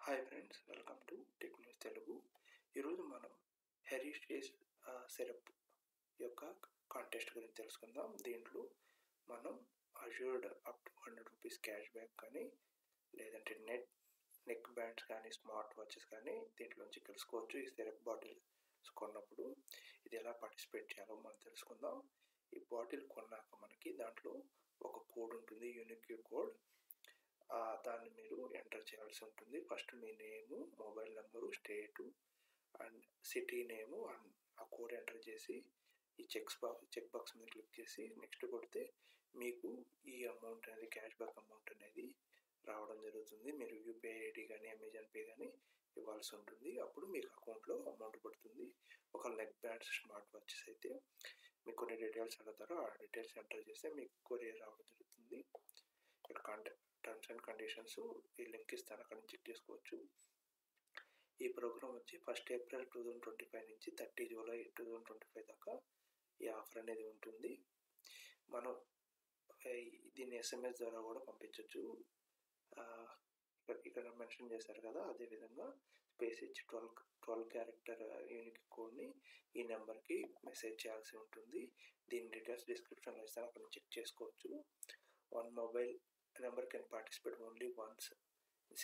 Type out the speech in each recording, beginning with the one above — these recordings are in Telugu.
Hi friends, welcome to tech news Telugu. ఈరోజు మనం హెరిటేజ్ సిరప్ యొక్క కాంటెస్ట్ గురించి తెలుసుకుందాం. దీంట్లో మనం assured up to ₹100 cash back కానీ లేదంటే నెక్ బ్యాండ్స్ కానీ స్మార్ట్ వాచెస్ కానీ దీంట్లోంచి తెలుసుకోవచ్చు. ఈ సిరప్ బాటిల్ కొన్నప్పుడు ఇది ఎలా పార్టిసిపేట్ చేయాలో మనం తెలుసుకుందాం. ఈ బాటిల్ కొన్నాక మనకి దాంట్లో ఒక కోడ్ ఉంటుంది, యూనిక్ కోడ్. దాన్ని మీరు ఎంటర్ చేయాల్సి ఉంటుంది. First me name, mobile number, state and city name and ఆ కోడ్ ఎంటర్ చేసి ఈ చెక్ బాక్స్ మీద క్లిక్ చేసి నెక్స్ట్ కొడితే మీకు ఈ అమౌంట్ అనేది క్యాష్ బ్యాక్ అమౌంట్ అనేది రావడం జరుగుతుంది. మీరు యూపీఐ ఐడి కానీ అమెజాన్ పే కానీ ఇవ్వాల్సి ఉంటుంది. అప్పుడు మీకు అకౌంట్లో అమౌంట్ పడుతుంది. ఒక నెక్ బ్యాండ్స్ స్మార్ట్ వాచెస్ అయితే మీకు కొన్ని డీటెయిల్స్ అడుగుతారో ఆ డీటెయిల్స్ ఎంటర్ చేస్తే మీకు కొరియర్ రావడం జరుగుతుంది. ఇక్కడ టర్మ్స్ అండ్ కండిషన్స్ ఈ లింక్ ఇస్తాను, అక్కడ నుంచి చెక్ చేసుకోవచ్చు. ఈ ప్రోగ్రామ్ వచ్చి 1 ఏప్రిల్ 2025 నుంచి 30 జూలై 2025 దాకా ఈ ఆఫర్ అనేది ఉంటుంది. మనం దీన్ని ఎస్ఎంఎస్ ద్వారా కూడా పంపించవచ్చు. ఇక్కడ మెన్షన్ చేశారు కదా, అదేవిధంగా స్పేస్ ఇచ్చి 12 క్యారెక్టర్ యూనిక్ కోడ్ని ఈ నెంబర్కి మెసేజ్ చేయాల్సి ఉంటుంది. దీని డీటెయిల్స్ డిస్క్రిప్షన్లో ఇస్తాను, అక్కడ నుంచి చెక్ చేసుకోవచ్చు. One mobile number can participate only once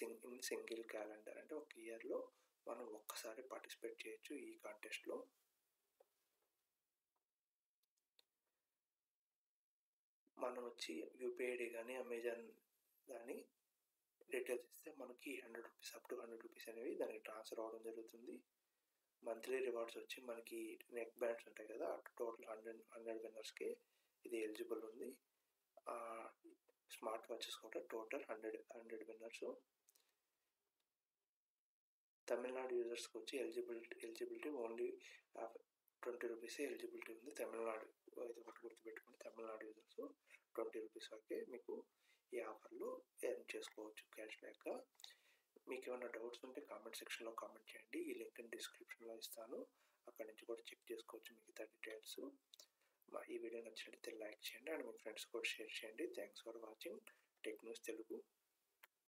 in single calendar. అంటే ఒక ఇయర్లో మనం ఒక్కసారి పార్టిసిపేట్ చేయొచ్చు ఈ కాంటెస్ట్లో. మనం వచ్చి యూపీఐడి కానీ అమెజాన్ కానీ డీటెయిల్స్ ఇస్తే మనకి ₹100 అప్ టు ₹100 అనేవి దానికి ట్రాన్స్ఫర్ అవ్వడం జరుగుతుంది. మంత్లీ రివార్డ్స్ వచ్చి మనకి నెక్ బ్యాండ్స్ ఉంటాయి కదా, టోటల్ 100 విన్నర్స్కి ఇది ఎలిజిబుల్ ఉంది. స్మార్ట్ వాచెస్ కూడా టోటల్ 100 విన్నర్స్. తమిళనాడు యూజర్స్కి వచ్చి ఎలిజిబిలిటీ ఓన్లీ ₹20 ఎలిజిబిలిటీ ఉంది. తమిళనాడు అయితే ఒకటి గుర్తుపెట్టుకుని, తమిళనాడు యూజర్స్ ₹20 వరకే మీకు ఈ ఆఫర్లో ఎర్న్ చేసుకోవచ్చు క్యాష్ బ్యాక్. మీకు ఏమైనా డౌట్స్ ఉంటే కామెంట్ సెక్షన్లో కామెంట్ చేయండి. ఈ లింక్ డిస్క్రిప్షన్లో ఇస్తాను, అక్కడి నుంచి కూడా చెక్ చేసుకోవచ్చు మిగతా డీటెయిల్స్. ఈ వీడియో నచ్చినట్లయితే లైక్ చేయండి అండ్ మీ ఫ్రెండ్స్ కూడా షేర్ చేయండి. Thanks for watching tech news Telugu.